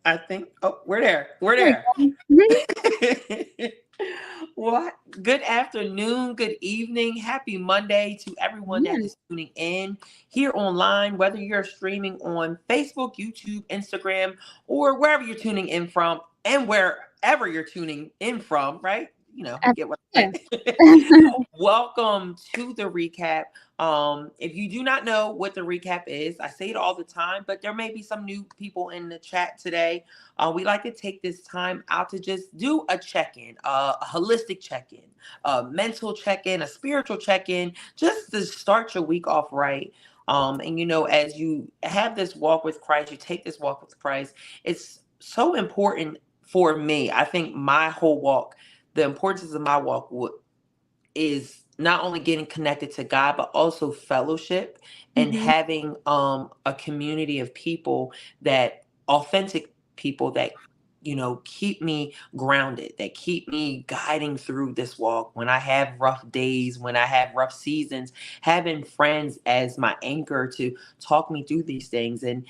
I think. Oh, we're there. We're There there. we go. What? Good afternoon, good evening, happy Monday to everyone that Yeah. is tuning in here online, whether you're streaming on Facebook, YouTube, Instagram, or wherever you're tuning in from, and wherever you're tuning in from, right? You get what I'm Yeah. saying. Welcome to the recap. If you do not know what the recap is, I say it all the time, but there may be some new people in the chat today. We like to take this time out to just do a check-in, a holistic check-in, a mental check-in, a spiritual check-in, just to start your week off right. And as you have this walk with Christ, you take this walk with Christ, it's so important for me. I think my whole walk, the importance of my walk is not only getting connected to God, but also fellowship and Hmm. having a community of people, that authentic people that keep me grounded, that keep me guiding through this walk when I have rough days, when I have rough seasons, having friends as my anchor to talk me through these things. And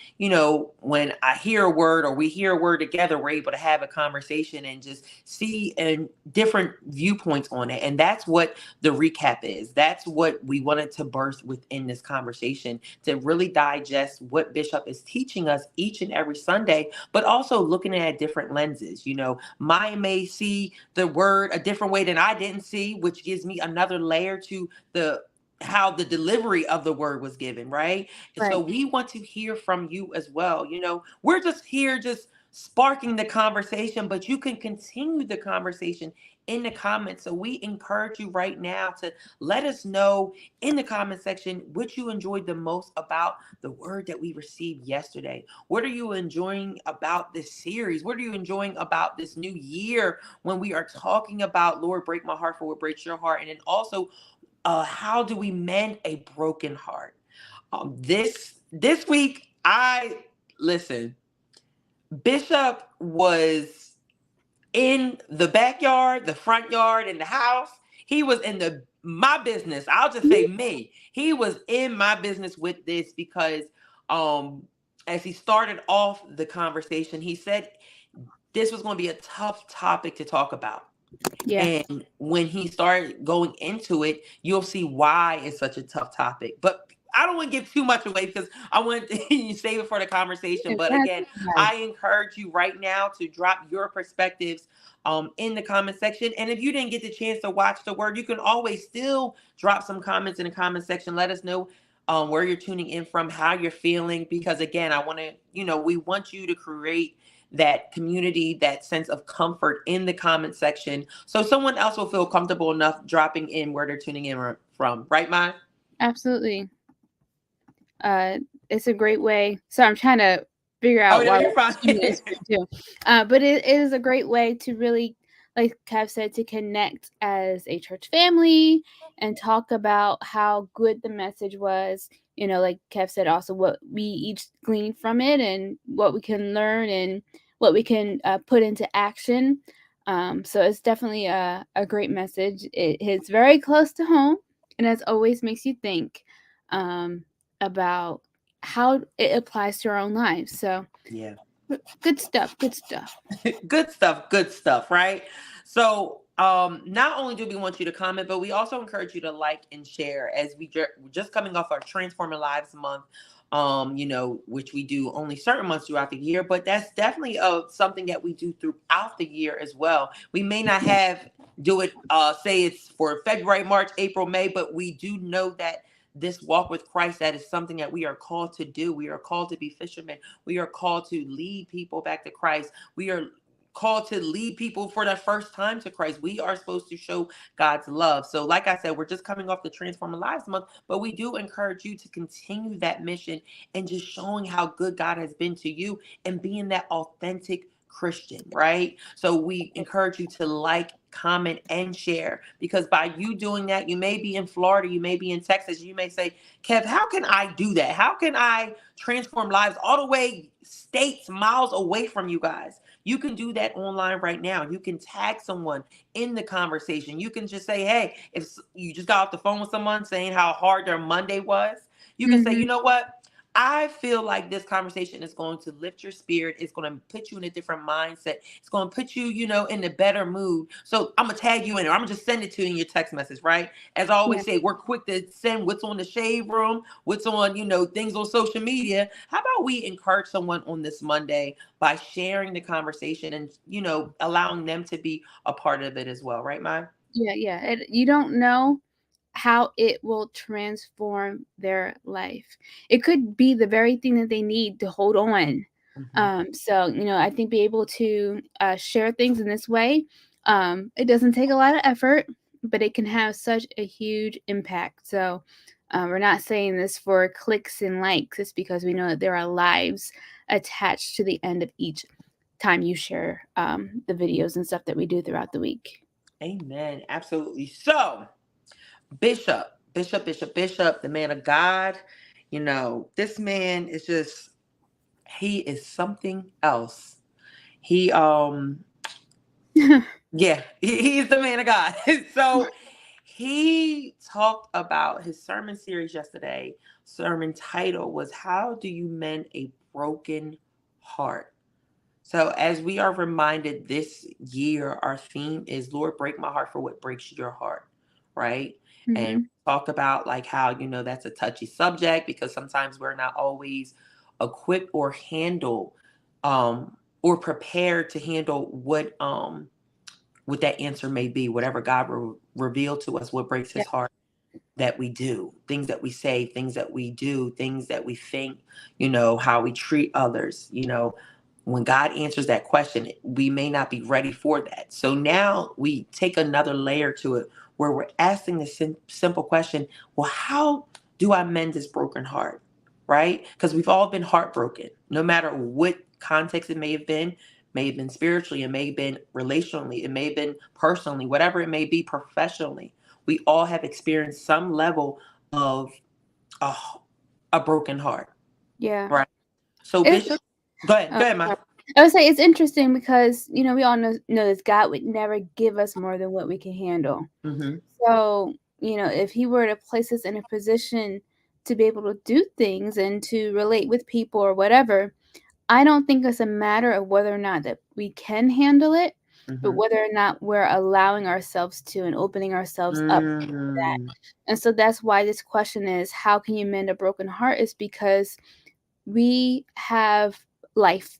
when I hear a word or we hear a word together, we're able to have a conversation and just see and different viewpoints on it. And that's what the recap is. That's what we wanted to birth within this conversation, to really digest what Bishop is teaching us each and every Sunday, but also looking at different lenses. Maya may see the word a different way than I didn't see, which gives me another layer to the how the delivery of the word was given, right? And so Right. we want to hear from you as well. We're just here just sparking the conversation, but you can continue the conversation in the comments. So we encourage you right now to let us know in the comment section what you enjoyed the most about the word that we received yesterday. What are you enjoying about this series? What are you enjoying about this new year when we are talking about Lord, break my heart for what breaks your heart? And then also, how do we mend a broken heart? This week, I listen. Bishop was in the backyard, the front yard, in the house. He was in the my business. I'll just say me. He was in my business with this because as he started off the conversation, he said this was going to be a tough topic to talk about. Yeah. And when he started going into it, you'll see why it's such a tough topic. But I don't want to give too much away because I want to save it for the conversation. Yeah. But That's again, right. I encourage you right now to drop your perspectives in the comment section. And if you didn't get the chance to watch the word, you can always still drop some comments in the comment section. Let us know where you're tuning in from, how you're feeling. Because again, I want to, we want you to create that community, that sense of comfort in the comment section, so someone else will feel comfortable enough dropping in where they're tuning in from. Right, Mai? Absolutely. Uh, it's a great way. So I'm trying to figure Oh, out no, why you're we're fine. doing this too. But it is a great way to really, like Kev said, to connect as a church family and talk about how good the message was. Like Kev said, also what we each gleaned from it and what we can learn and what we can put into action. So it's definitely a great message. It hits very close to home, and as always, makes you think. Um, about how it applies to our own lives. So Yeah. good stuff. Good stuff. Good stuff. Good stuff. Right. So, not only do we want you to comment, but we also encourage you to like and share as we're just coming off our Transforming Lives month. Which we do only certain months throughout the year, but that's definitely something that we do throughout the year as well. We may not do it, say it's for February, March, April, May, but we do know that this walk with Christ, that is something that we are called to do. We are called to be fishermen. We are called to lead people back to Christ. We are called to lead people for the first time to Christ. We are supposed to show God's love. So, like I said, we're just coming off the Transforming Lives month, but we do encourage you to continue that mission and just showing how good God has been to you and being that authentic Christian, right? So we encourage you to like, comment, and share, because by you doing that, you may be in Florida, you may be in Texas, you may say, Kev, how can I do that? How can I transform lives all the way states, miles away from you guys? You can do that online right now. You can tag someone in the conversation. You can just say, hey, if you just got off the phone with someone saying how hard their Monday was, you can say, Mm-hmm. you know what? I feel like this conversation is going to lift your spirit. It's going to put you in a different mindset. It's going to put you, in a better mood. So I'm going to tag you in, or I'm going to just send it to you in your text message, right? As I Yeah. always say, we're quick to send what's on the shade room, what's on, things on social media. How about we encourage someone on this Monday by sharing the conversation and, allowing them to be a part of it as well, right, Mai? Yeah. You don't know how it will transform their life. It could be the very thing that they need to hold on. Mhm. So, I think be able to share things in this way, it doesn't take a lot of effort, but it can have such a huge impact. So, we're not saying this for clicks and likes. It's because we know that there are lives attached to the end of each time you share the videos and stuff that we do throughout the week. Amen. Absolutely. So, Bishop, the man of God. This man is just, he is something else. He, yeah, he's the man of God. So he talked about his sermon series yesterday. Sermon title was How Do You Mend a Broken Heart? So as we are reminded this year, our theme is Lord, break my heart for what breaks your heart, right? And Mhm. talk about like how, that's a touchy subject because sometimes we're not always equipped or handle or prepared to handle what that answer may be, whatever God will reveal to us, what breaks Yeah. his heart that we do, things that we say, things that we do, things that we think, how we treat others, when God answers that question, we may not be ready for that. So now we take another layer to it where we're asking the simple question, well, how do I mend this broken heart? Right? Because we've all been heartbroken, no matter what context it may have been spiritually, it may have been relationally, it may have been personally, whatever it may be, professionally. We all have experienced some level of a, a broken heart, Yeah. right? So, It's Bishop, go ahead, Ma. sorry. I would say it's interesting because we all know this God would never give us more than what we can handle. Mm-hmm. So if He were to place us in a position to be able to do things and to relate with people or whatever, I don't think it's a matter of whether or not that we can handle it, but Mm-hmm. whether or not we're allowing ourselves to and opening ourselves up to that. Mm-hmm. And so that's why this question is, how can you mend a broken heart? Is because we have life.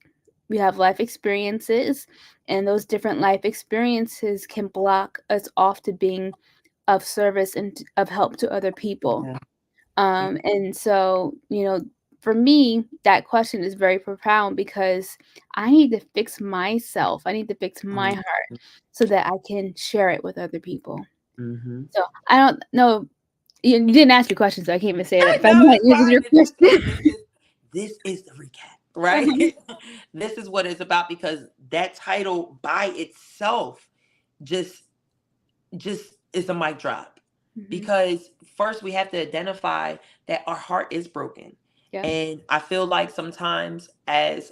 We have life experiences, and those different life experiences can block us off to being of service and of help to other people. Yeah. And so, for me, that question is very profound because I need to fix myself. I need to fix my heart so that I can share it with other people. Mm-hmm. So I don't know. You didn't ask your question, so I can't even say that. If I'm No, not it's using fine. your It's okay. question. This is the recap, right? This is what it's about because that title by itself just just is a mic drop. Mhm. Because first we have to identify that our heart is broken. Yeah. And I feel like sometimes as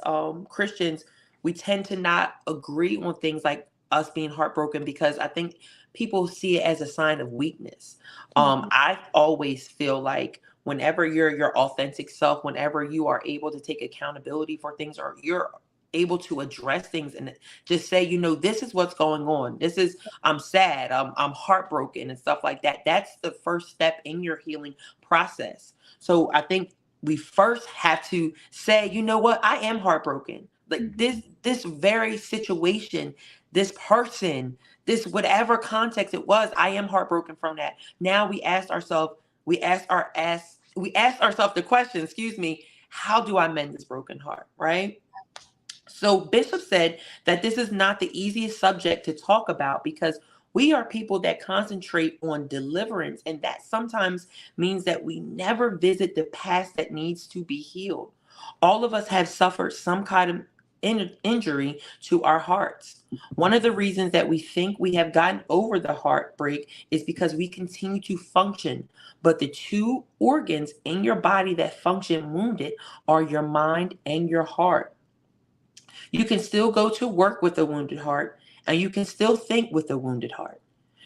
Christians, we tend to not agree on things like us being heartbroken because I think people see it as a sign of weakness. Mhm. I always feel like whenever you're your authentic self, whenever you are able to take accountability for things or you're able to address things and just say, this is what's going on. I'm sad, I'm heartbroken and stuff like that. That's the first step in your healing process. So I think we first have to say, you know what, I am heartbroken. Like Mhm. this very situation, this person, this whatever context it was, I am heartbroken from that. Now we ask ourselves the question, excuse me, how do I mend this broken heart? Right? So Bishop said that this is not the easiest subject to talk about because we are people that concentrate on deliverance, and that sometimes means that we never visit the past that needs to be healed. All of us have suffered some kind of injury to our hearts. One of the reasons that we think we have gotten over the heartbreak is because we continue to function, but the two organs in your body that function wounded are your mind and your heart. You can still go to work with a wounded heart, and you can still think with a wounded heart.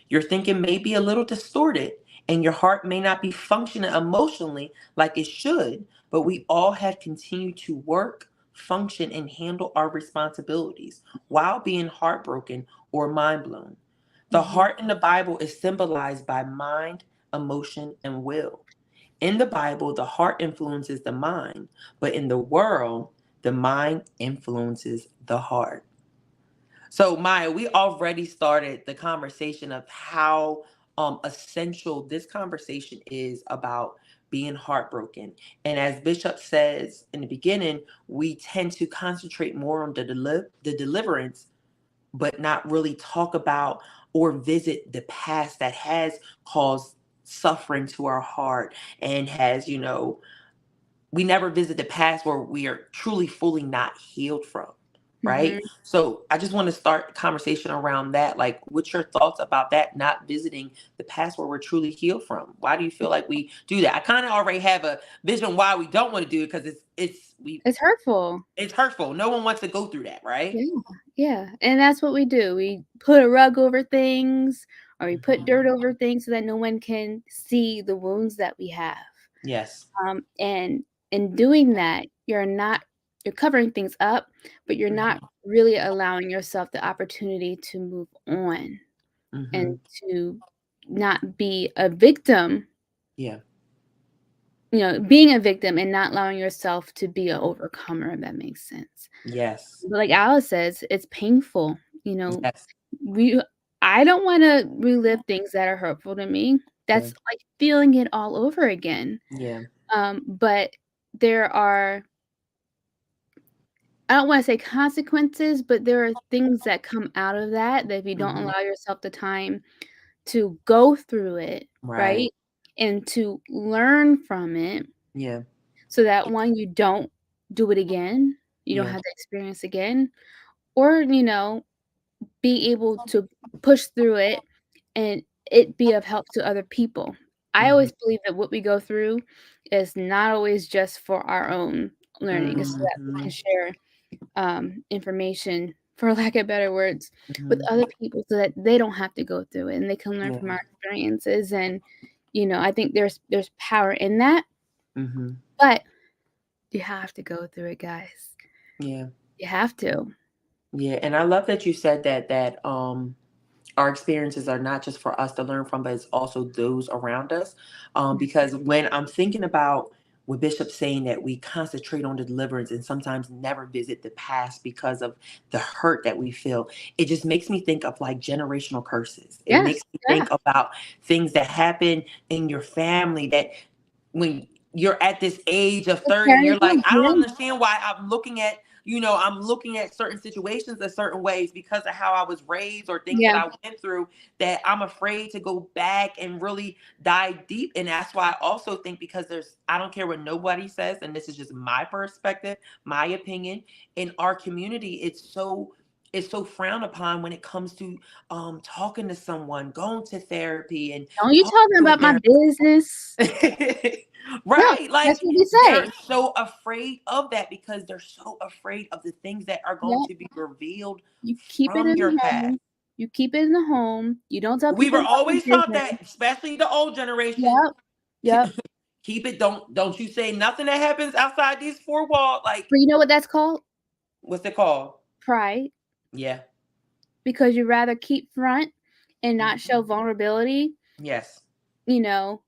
Your thinking may be a little distorted, And your heart may not be functioning emotionally like it should, but we all have continued to work, function, and handle our responsibilities while being heartbroken or mind blown. The Mhm. heart in the Bible is symbolized by mind, emotion, and will. In the Bible, the heart influences the mind, but in the world, the mind influences the heart. So, Maya, we already started the conversation of how essential this conversation is about being heartbroken. And as Bishop says in the beginning, we tend to concentrate more on the deliverance, but not really talk about or visit the past that has caused suffering to our heart and has, we never visit the past where we are truly fully not healed from, right? Mhm. So I just want to start a conversation around that. Like, what's your thoughts about that, not visiting the past where we're truly healed from? Why do you feel like we do that? I kind of already have a vision why we don't want to do it, because It's hurtful. it's hurtful. No one wants to go through that, right? Yeah, yeah, and that's what we do. We put a rug over things, or we put dirt Mhm. over things so that no one can see the wounds that we have. Yes. And in doing that, you're covering things up, but you're not Mhm. really allowing yourself the opportunity to move on and Mhm. to not be a victim, Yeah. being a victim and not allowing yourself to be an overcomer, if that makes sense. Yes. But like Alice says, it's painful. Yes. We I don't wanna relive things that are hurtful to me. Yeah. That's like feeling it all over again. Yeah. But there are I don't wanna say consequences, but there are things that come out of that if you don't Mhm. allow yourself the time to go through it, Right. right? And to learn from it Yeah. so that, 1, you don't do it again, you don't Yeah. have the experience again, or, be able to push through it and it be of help to other people. I Mhm. always believe that what we go through is not always just for our own learning, it's so that we can Mhm. share, information, for lack of better words, with Mhm. other people so that they don't have to go through it and they can learn Yeah. from our experiences. And, I think there's power in that, Mhm. but you have to go through it, guys. Yeah. You have to. Yeah. And I love that you said that our experiences are not just for us to learn from, but it's also those around us. Because when I'm thinking about what Bishop's saying, that we concentrate on the deliverance and sometimes never visit the past because of the hurt that we feel, it just makes me think of like generational curses. It Yes, makes me yeah. think about things that happen in your family that when you're at this age of It 30, carries you're like, on, I don't yeah. understand why I'm looking at certain situations in certain ways because of how I was raised or things that Yeah. I went through, that I'm afraid to go back and really dive deep. And that's why I also think, because I don't care what nobody says, and this is just my perspective, my opinion, in our community, it's so frowned upon when it comes to talking to someone, going to therapy, and "Don't you talking talking to a about my therapist. business." Yeah, Right, that's like what we they're say. so afraid of that because they're so afraid of the things that are going Yep, to be revealed you keep it from in your the past. home. You keep it in the home. You don't tell We people were about your always taught business. that, especially the old generation. Yep, yep. Keep it. Don't you say nothing that happens outside these four walls. Like, But you know what that's called? what's it called? Pride, Yeah. because you rather keep front and not Mhm. show vulnerability, Yes. you know,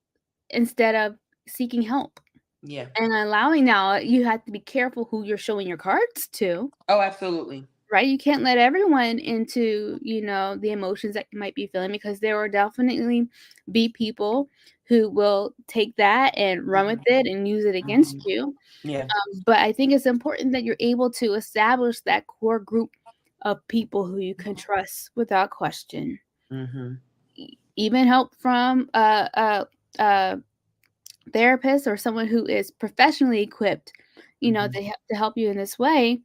instead of seeking help. Yeah. And allowing now, you have to be careful who you're showing your cards to. Oh, absolutely. Right? You can't let everyone into, the emotions that you might be feeling, because there will definitely be people who will take that and run with Mhm. it and use it against Mhm. you. Yeah. But I think it's important that you're able to establish that core group of people who you can trust without question. Mhm. Even help from a therapist or someone who is professionally equipped, Mhm. to help you in this way.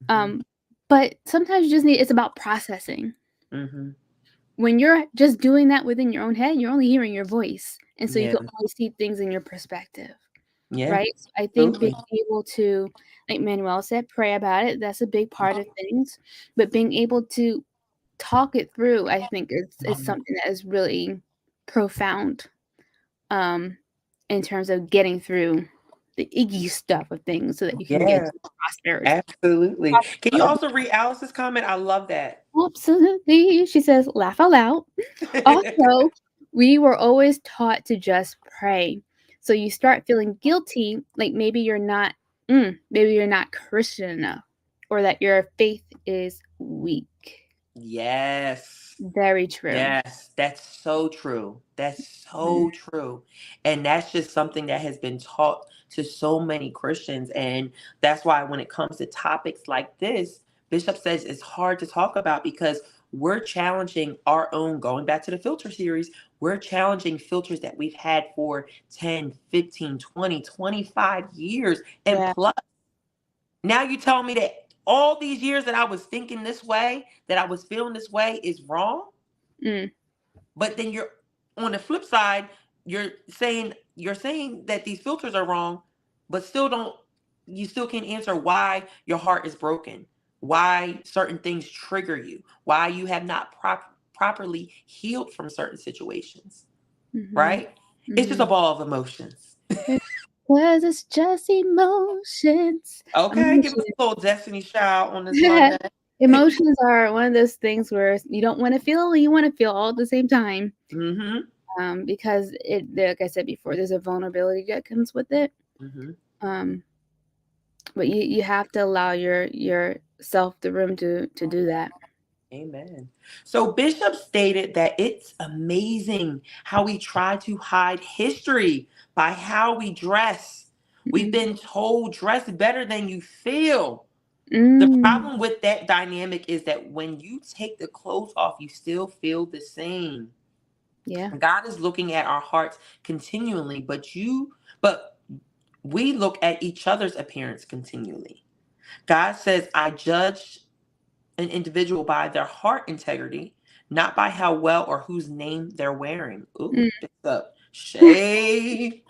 Mhm. Um, but sometimes you just it's about processing. Mhm. When you're just doing that within your own head, you're only hearing your voice, and so you Yeah. can only see things in your perspective, Yeah. right? So I think being Absolutely. able to, like Manuel said, pray about it, that's a big part of things, but being able to talk it through, I think is Mhm. something that is really profound. in terms of getting through the icky stuff of things so that you can get Yeah, to prosperity. absolutely. Can you also read Alice's comment? I love that. Absolutely. She says, laugh out loud. Also, we were always taught to just pray. So you start feeling guilty, like maybe you're not Christian enough, or that your faith is weak. Yes. Very true. Yes, that's so true. That's so true. And that's just something that has been taught to so many Christians. And that's why when it comes to topics like this, Bishop says it's hard to talk about because we're challenging our own, going back to the filter series, we're challenging filters that we've had for 10, 15, 20, 25 years and Yeah. plus. Now you tell me that all these years that I was thinking this way, that I was feeling this way is wrong? Mm. But then you're on the flip side, you're saying that these filters are wrong, but you still can't answer why your heart is broken, why certain things trigger you, why you have not properly healed from certain situations, Mm-hmm. right? It's just a ball of emotions. Because it's just emotions. Okay, give us Emotions. a little Destiny Child on this Monday. Emotions are one of those things where you don't want to feel, you want to feel all at the same time. Because like I said before, there's a vulnerability that comes with it. But you have to allow yourself the room to do that. Amen. So Bishop stated that it's amazing how we try to hide history by how we dress. We've been told dress better than you feel. The problem with that dynamic is that when you take the clothes off, you still feel the same. Yeah. God is looking at our hearts continually, but we look at each other's appearance continually. God says, I judge an individual by their heart integrity, not by how well or whose name they're wearing. Ooh, it's up. Shade.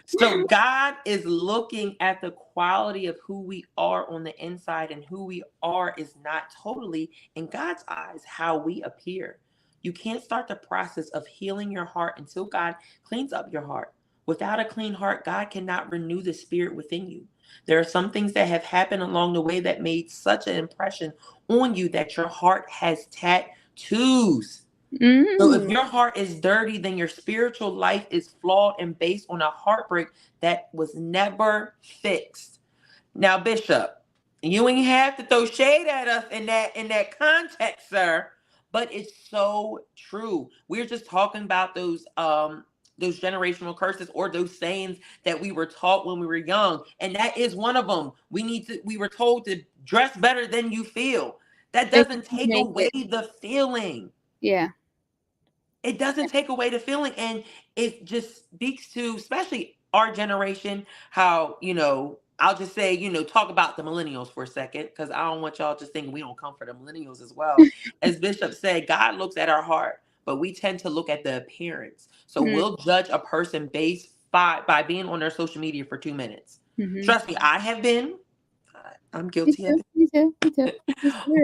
So God is looking at the quality of who we are on the inside, and who we are is not totally, in God's eyes, how we appear. You can't start the process of healing your heart until God cleans up your heart. Without a clean heart, God cannot renew the spirit within you. There are some things that have happened along the way that made such an impression on you that your heart has tattoos. So if your heart is dirty, then your spiritual life is flawed and based on a heartbreak that was never fixed. Now, Bishop, you ain't have to throw shade at us in that context, sir. But it's so true. We're just talking about those generational curses or those sayings that we were taught when we were young, and that is one of them. We were told to dress better than you feel. That doesn't take away the feeling. Yeah. It doesn't take away the feeling, and it just speaks to, especially our generation, how, I'll just say, talk about the millennials for a second, because I don't want y'all just thinking we don't come for the millennials as well. As Bishop said, God looks at our heart, but we tend to look at the appearance. So we'll judge a person based by being on their social media for 2 minutes. Trust me, I have been. I'm guilty of it. Me too.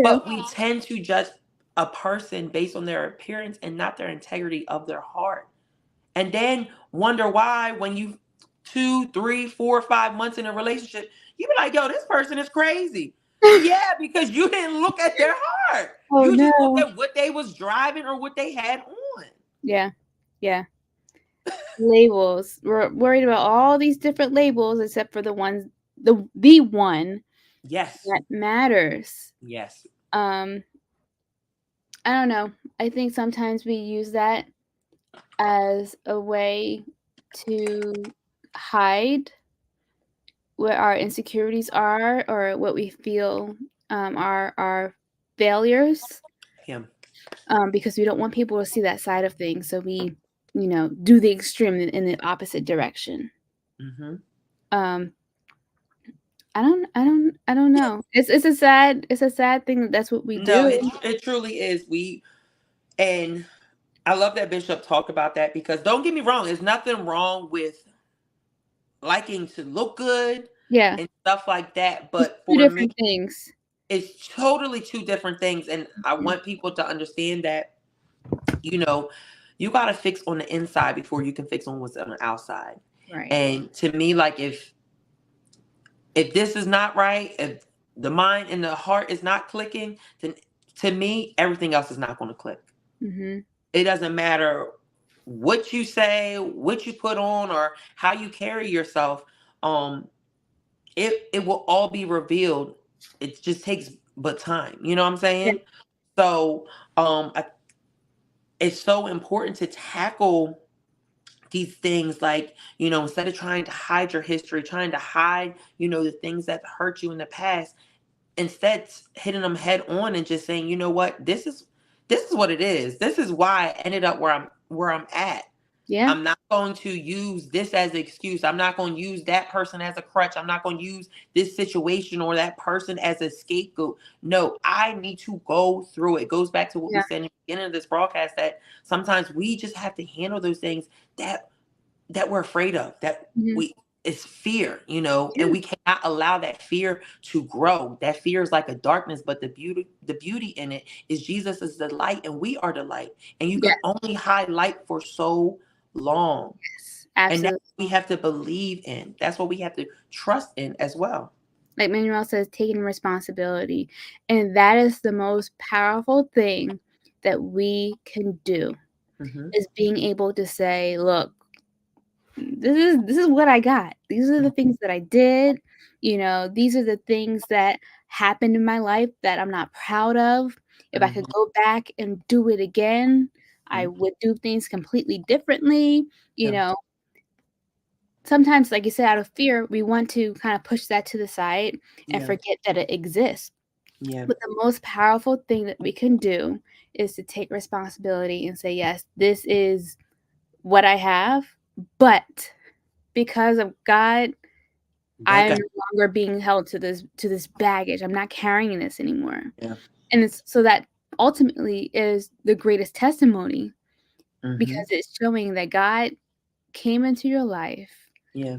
But we tend to judge a person based on their appearance and not their integrity of their heart. And then wonder why when you 2, 3, 4, 5 months in a relationship, you be like, yo, this person is crazy. Yeah, because you didn't look at their heart. Oh, you just no. looked at what they was driving or what they had on. Yeah. Labels. We're worried about all these different labels except for the one Yes. that matters. Yes. I don't know. I think sometimes we use that as a way to hide what our insecurities are, or what we feel are our failures. Because we don't want people to see that side of things, so we do the extreme in the opposite direction. I don't know. It's a sad thing that's what we do. No, it truly is. And I love that Bishop talked about that, because don't get me wrong, there's nothing wrong with liking to look good, and stuff like that. But Two for different me, things. it's totally two different things. And I want people to understand that, You got to fix on the inside before you can fix on what's on the outside. Right. And to me, like if this is not right, if the mind and the heart is not clicking, then to me, everything else is not going to click. Mm-hmm. It doesn't matter what you say, what you put on, or how you carry yourself. It will all be revealed. It just takes but time. You know what I'm Yeah. saying? So it's so important to tackle these things, like, instead of trying to hide your history, trying to hide, the things that hurt you in the past, instead hitting them head on and just saying, you know what, this is what it is. This is why I ended up where I'm at. Yeah. I'm not going to use this as an excuse. I'm not going to use that person as a crutch. I'm not going to use this situation or that person as a scapegoat. No, I need to go through it. It goes back to what we Yeah. said in the beginning of this broadcast, that sometimes we just have to handle those things that we're afraid of, that Mm-hmm. it's fear, Yeah. and we cannot allow that fear to grow. That fear is like a darkness, but the beauty in it is Jesus is the light and we are the light. And you Yeah. can only hide light for so long. Yes. And that's Absolutely. what we have to believe in. That's what we have to trust in as well. Like Manuel says, taking responsibility. And that is the most powerful thing that we can do, Mm-hmm. is being able to say, look, this is what I got. These are the things that I did. These are the things that happened in my life that I'm not proud of. If I could Mm-hmm. go back and do it again, I would do things completely differently. You Yeah. know, sometimes, like you said, out of fear, we want to kind of push that to the side and Yeah. forget that it exists. Yeah. But the most powerful thing that we can do is to take responsibility and say, yes, this is what I have, but because of God, I But am God. no longer being held to this baggage. I'm not carrying this anymore. Yeah. And it's so that ultimately is the greatest testimony, Mm-hmm. because it's showing that God came into your life, Yeah.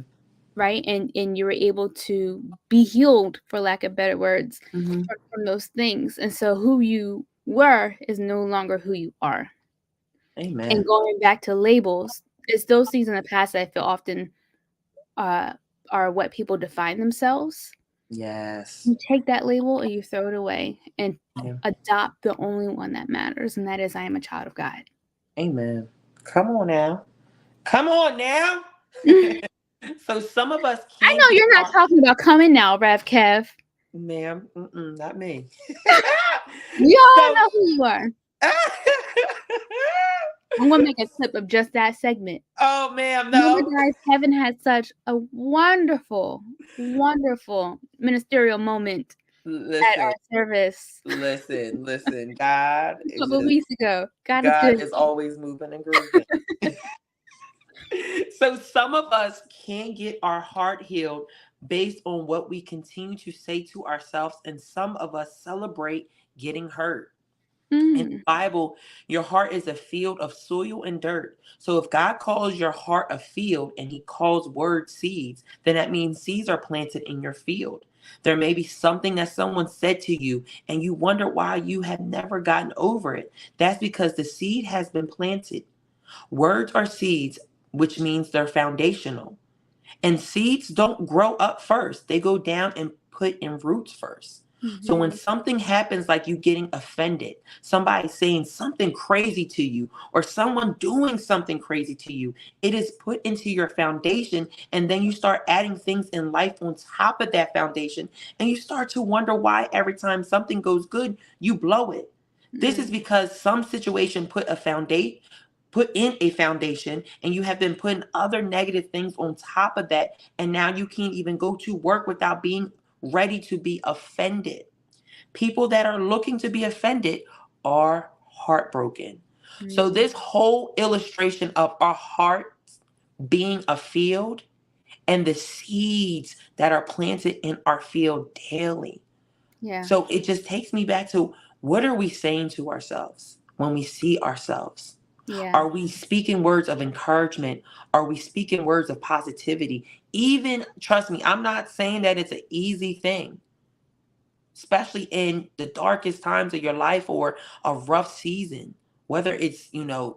right? And you were able to be healed, for lack of better words, Mm-hmm. from those things. And so who you were is no longer who you are. Amen. And going back to labels, it's those things in the past that I feel often are what people define themselves. Yes. You take that label and you throw it away and Yeah. adopt the only one that matters, and that is, I am a child of God. Amen. Come on now. Come on now. So some of us I can't know get you're not our talking about coming now, Rev Kev. ma'am. Not me. We all So know who you are. I'm gonna make a clip of just that segment. oh ma'am, Remember, no. guys, Kevin had such a wonderful, wonderful ministerial moment at Listen, our service listen. God a is couple of just weeks ago. God is God good. is always moving and grooving. So some of us can't get our heart healed based on what we continue to say to ourselves, and some of us celebrate getting hurt. In the Mm, Bible, your heart is a field of soil and dirt. So if God calls your heart a field and he calls words seeds, then that means seeds are planted in your field. There may be something that someone said to you and you wonder why you have never gotten over it. That's because the seed has been planted. Words are seeds, which means they're foundational. And seeds don't grow up first, they go down and put in roots first. So when mhm. something happens, like you getting offended, somebody saying something crazy to you, or someone doing something crazy to you, it is put into your foundation. And then you start adding things in life on top of that foundation. And you start to wonder why every time something goes good, you blow it. This is Mm, because some situation put in a foundation, and you have been putting other negative things on top of that, and now you can't even go to work without being ready to be offended. People that are looking to be offended are heartbroken. So mm. this whole illustration of our heart being a field and the seeds that are planted in our field daily. Yeah, So it just takes me back to, what are we saying to ourselves when we see ourselves? yeah, Are we speaking words of encouragement? Are we speaking words of positivity? Even, trust me, I'm not saying that it's an easy thing, especially in the darkest times of your life or a rough season. whether it's,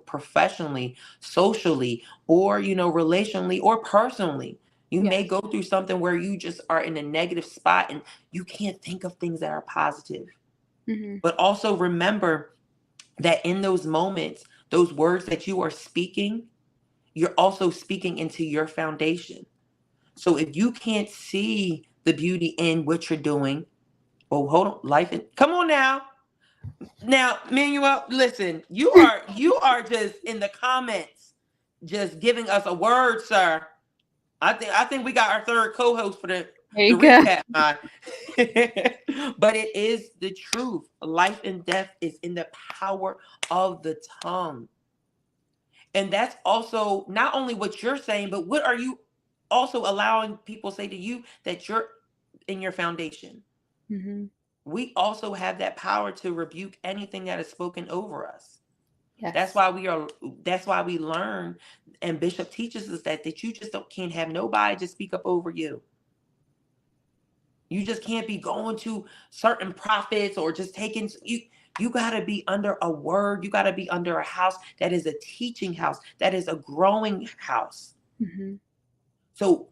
professionally, socially, or, relationally or personally. You Yeah. may go through something where you just are in a negative spot and you can't think of things that are positive. Mm-hmm. But also remember that in those moments, those words that you are speaking, you're also speaking into your foundation. So if you can't see the beauty in what you're doing, well, hold on, come on now. Now, Manuel, listen, you are just in the comments, just giving us a word, sir. I think we got our third co-host for the There the you go. recap. But it is the truth. Life and death is in the power of the tongue. And that's also not only what you're saying, but what are you also allowing people say to you that you're in your foundation? Mm-hmm. We also have that power to rebuke anything that is spoken over us. That's Yes. why we learn, and Bishop teaches us that you just can't have nobody just speak up over you. You just can't be going to certain prophets or just taking you got to be under a word. You got to be under a house that is a teaching house, that is a growing house. Mm-hmm. So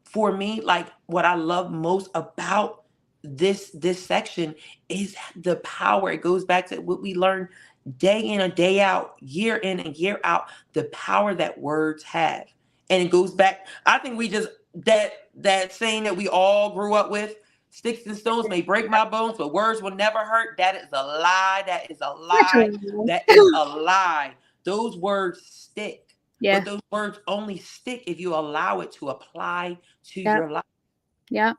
for me, like what I love most about this section is the power. It goes back to what we learn day in and day out, year in and year out, the power that words have. And it goes back, I think we just that saying that we all grew up with, sticks and stones may break my bones, but words will never hurt. That is a lie. That is a lie. Naturally. That is a lie. Those words stick. But Yeah. those words only stick if you allow it to apply to Yep. your life. Yep.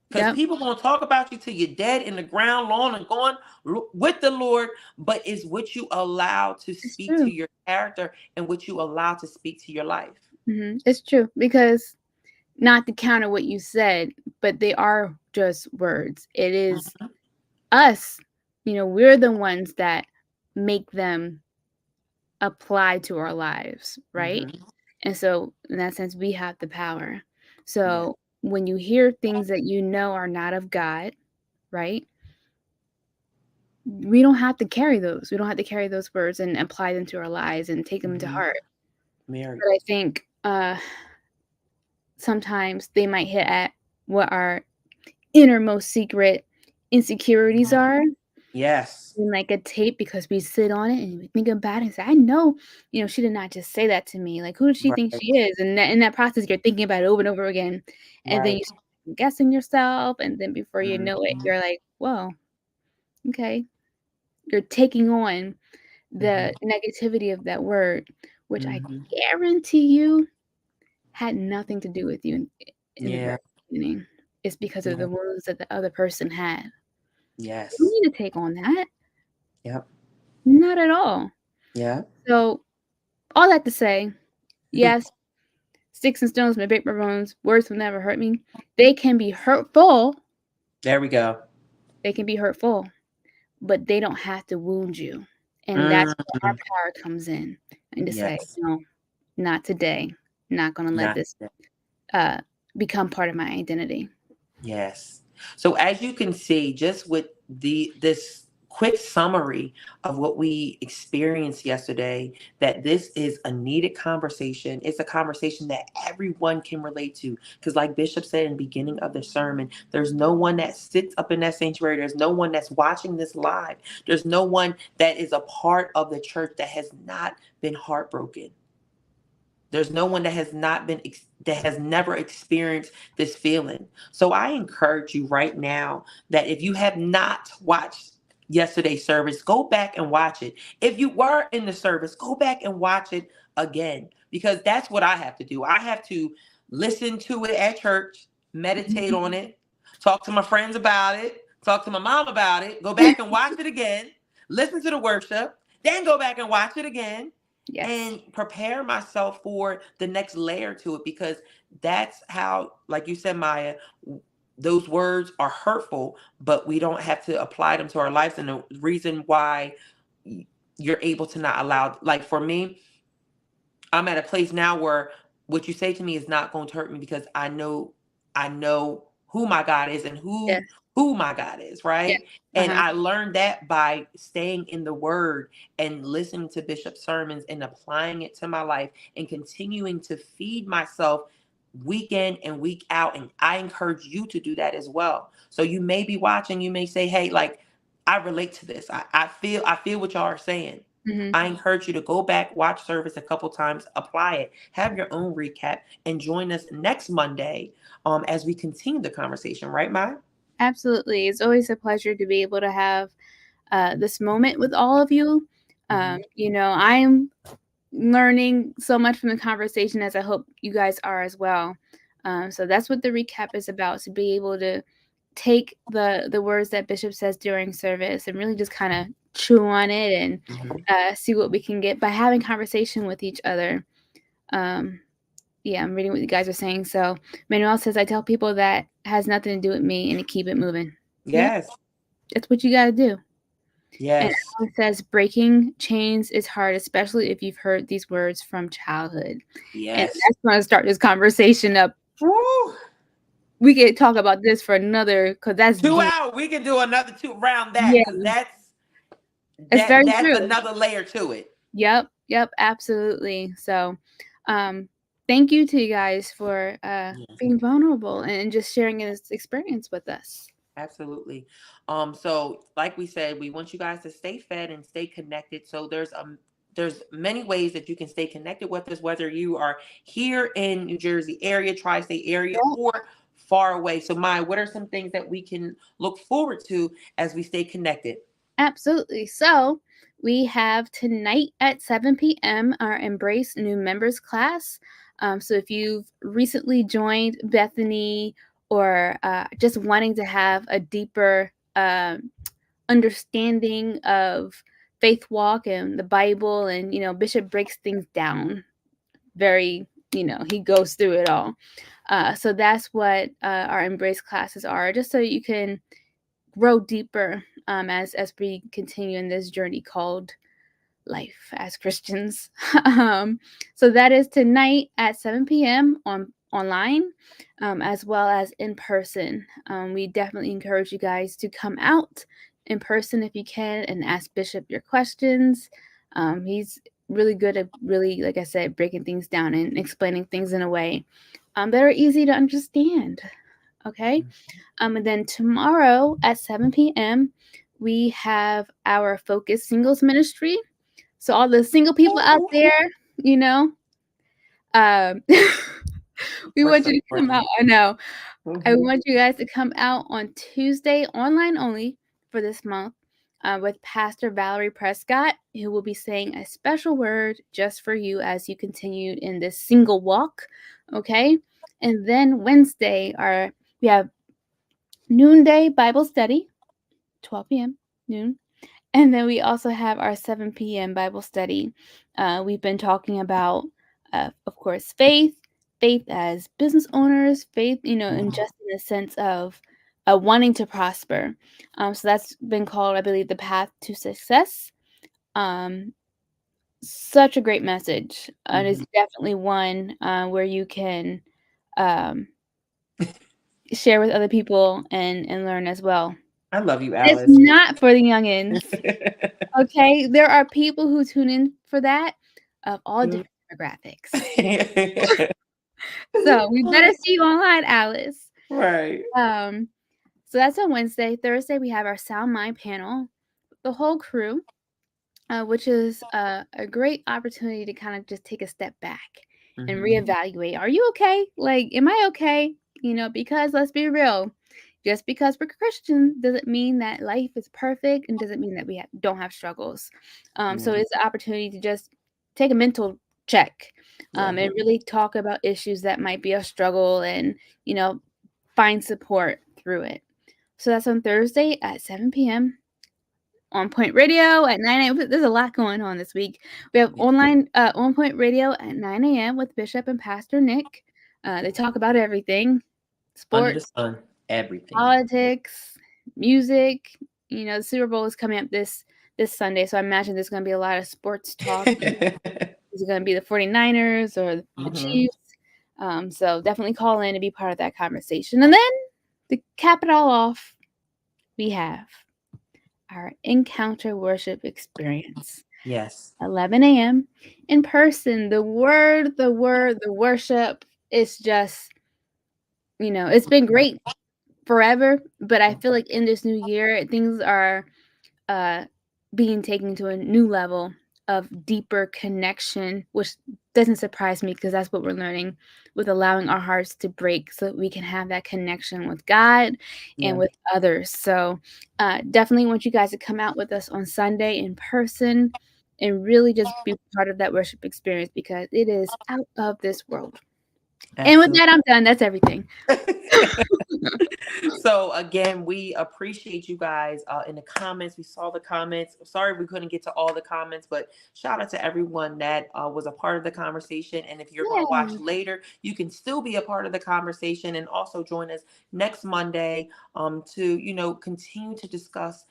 Because Yep. people gonna talk about you till you're dead in the ground, long and gone with the Lord. But it's what you allow to It's speak to true. your character and what you allow to speak to your life. Mm-hmm. It's true because not to counter what you said, but they are just words. It is Mhm, us. We're the ones that make them apply to our lives, right? mhm. And so, in that sense, we have the power. Yeah. So, when you hear things that you know are not of God, right? We don't have to carry those. We don't have to carry those words and apply them to our lives and take them to Mhm. heart. Mary. But I think sometimes they might hit at what our innermost secret insecurities are Yes. in like a tape because we sit on it and we think about it and say, I know, she did not just say that to me. Like, who does she think Right. she is? And in that process, you're thinking about it over and over again. And then Right. you start guessing yourself. And then before you know it, Mhm, you're like, whoa, okay. You're taking on the mhm, negativity of that word, which I mhm. guarantee you had nothing to do with you in the very Yeah. beginning. It's because of Yeah. the wounds that the other person had. You don't Yes. need to take on that. Yep. Not at all. Yeah. So, all that to say, yes, sticks and stones may break my bones, words will never hurt me. They can be hurtful. There we go. They can be hurtful, but they don't have to wound you. And that's where our Mhm. power comes in. And to say, Yes. no, not today. Not going to let Not. this uh, become part of my identity. Yes. So as you can see, just with this quick summary of what we experienced yesterday, that this is a needed conversation. It's a conversation that everyone can relate to. Because like Bishop said in the beginning of the sermon, there's no one that sits up in that sanctuary. There's no one that's watching this live. There's no one that is a part of the church that has not been heartbroken. There's no one that has not been that has never experienced this feeling. So I encourage you right now that if you have not watched yesterday's service, go back and watch it. If you were in the service, go back and watch it again, because that's what I have to do. I have to listen to it at church, meditate on Mhm. it, talk to my friends about it, talk to my mom about it, go back and watch it again, listen to the worship, then go back and watch it again Yes. and prepare myself for the next layer to it, because that's how, like you said, Maya, those words are hurtful, but we don't have to apply them to our lives. And the reason why you're able to not allow, like for me, I'm at a place now where what you say to me is not going to hurt me, because I know who my God is and Yes. who my God is, Yeah. right? And Uh-huh. I learned that by staying in the word and listening to Bishop's sermons and applying it to my life and continuing to feed myself week in and week out. And I encourage you to do that as well. So you may be watching, you may say, hey, like, I relate to this. I feel what y'all are saying. Mhm. I encourage you to go back, watch service a couple times, apply it, have your own recap, and join us next Monday as we continue the conversation, right, Mai? Absolutely. It's always a pleasure to be able to have this moment with all of you. Mhm. I'm learning so much from the conversation, as I hope you guys are as well. So that's what the recap is about, to be able to take the words that Bishop says during service and really just kind of chew on it and Mhm. see what we can get by having conversation with each other. Yeah, I'm reading what you guys are saying. So Manuel says, I tell people that has nothing to do with me and to keep it moving. Yep, Yes. that's what you got to do. And Yes. Alan says, breaking chains is hard, especially if you've heard these words from childhood. And Yes. that's going to start this conversation up. Woo. We could talk about this for another, because that's 2 deep. hours. We can do another 2 around that Yeah, because that's it's very that's true. another layer to it. Yep, absolutely. So, thank you to you guys for Yes. being vulnerable and just sharing this experience with us. Absolutely. So like we said, we want you guys to stay fed and stay connected. So there's many ways that you can stay connected with us, whether you are here in New Jersey area, tri-state area, Yep, or far away. So Maya, what are some things that we can look forward to as we stay connected? absolutely. So, we have tonight at 7 p.m. our Embrace New Members class. So, if you've recently joined Bethany or just wanting to have a deeper understanding of faith walk and the Bible, and Bishop breaks things down very, he goes through it all. So that's what our Embrace classes are, just so you can grow deeper as we continue in this journey called life as Christians. So that is tonight at 7 p.m. online, as well as in person. We definitely encourage you guys to come out in person if you can and ask Bishop your questions. He's really good at really, like I said, breaking things down and explaining things in a way that are easy to understand. Okay. And then tomorrow at 7 p.m., we have our Focus Singles Ministry. So all the single people out there, you know, um, we We're want you to come supporting out. you. I know. I Mhm. want you guys to come out on Tuesday, online only, for this month, with Pastor Valerie Prescott, who will be saying a special word just for you as you continue in this single walk. Okay. And then Wednesday, we have noonday Bible study, 12 p.m. noon. And then we also have our 7 p.m. Bible study. We've been talking about, of course, faith as business owners, faith, and Mhm. just in the sense of wanting to prosper. So that's been called, I believe, the path to success. Um, Such a great message. And it's Mhm. definitely one where you can um, share with other people and learn as well. I love you, It's Alice. not for the youngins. Okay, there are people who tune in for that of all different demographics. So we better see you online, Alice. Right. Um, so that's on Wednesday. Thursday we have our Sound Mind panel, the whole crew, which is a great opportunity to kind of just take a step back and Mhm. reevaluate. Are you okay? Like, am I okay? Because let's be real. Just because we're Christian doesn't mean that life is perfect and doesn't mean that we don't have struggles. So Yeah. it's an opportunity to just take a mental check Yeah. and really talk about issues that might be a struggle and, you know, find support through it. So that's on Thursday at 7 p.m. On Point Radio at 9 a.m. There's a lot going on this week. We have Yeah. online On Point Radio at 9 a.m. with Bishop and Pastor Nick. They talk about everything: Under the sports, sun, everything. politics, music. The Super Bowl is coming up this Sunday, so I imagine there's going to be a lot of sports talk. Is it going to be the 49ers or the Hmm. Chiefs? So definitely call in and be part of that conversation. And then to cap it all off, we have our encounter worship experience. Yes. 11 a.m. in person. The word, the worship is just, it's been great forever. But I feel like in this new year, things are uh, being taken to a new level of deeper connection, which doesn't surprise me because that's what we're learning with allowing our hearts to break so that we can have that connection with God and Yeah. with others. So, definitely want you guys to come out with us on Sunday in person and really just be part of that worship experience because it is out of this world. And with Absolutely. that, I'm done. That's everything. So again, we appreciate you guys in the comments. We saw the comments. Sorry we couldn't get to all the comments, but shout out to everyone that was a part of the conversation. And if you're going to watch Yay. later, you can still be a part of the conversation and also join us next Monday to continue to discuss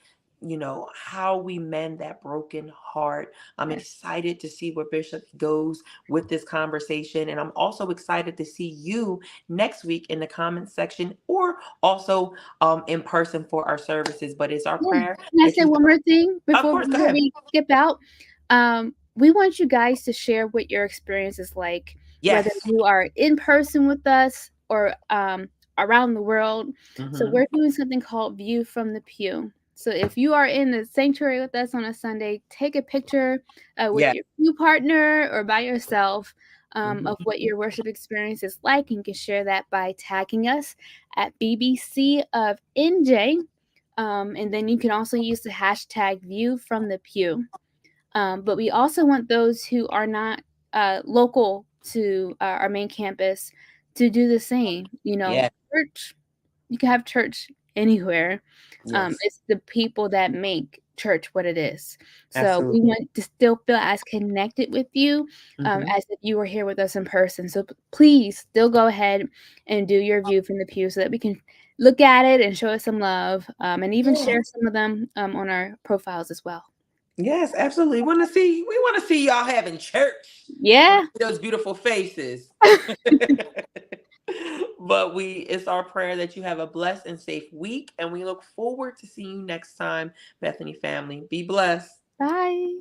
how we mend that broken heart. I'm Yes. excited to see where Bishop goes with this conversation, and I'm also excited to see you next week in the comments section or also in person for our services. But it's our Yeah. prayer Can I that say you one more thing of before course, go ahead. we skip out? We want you guys to share what your experience is like, whether Yes. you are in person with us or around the world. So Hmm. we're doing something called View from the Pew. So if you are in the sanctuary with us on a Sunday, take a picture with Yeah. your pew partner or by yourself of Hmm. what your worship experience is like. And you can share that by tagging us at BBC of NJ. And then you can also use the hashtag View from the Pew. But we also want those who are not local to our main campus to do the same. Yeah. Church, you can have church anywhere. Yes. It's the people that make church what it is. So we Absolutely. want to still feel as connected with you Hmm. as if you were here with us in person. So please still go ahead and do your view from the pew so that we can look at it and show us some love and even Yeah. share some of them on our profiles as well. Yes, absolutely. We want to see y'all having church. Want Yeah. to see those beautiful faces. But it's our prayer that you have a blessed and safe week, and we look forward to seeing you next time, Bethany family. Be blessed. Bye.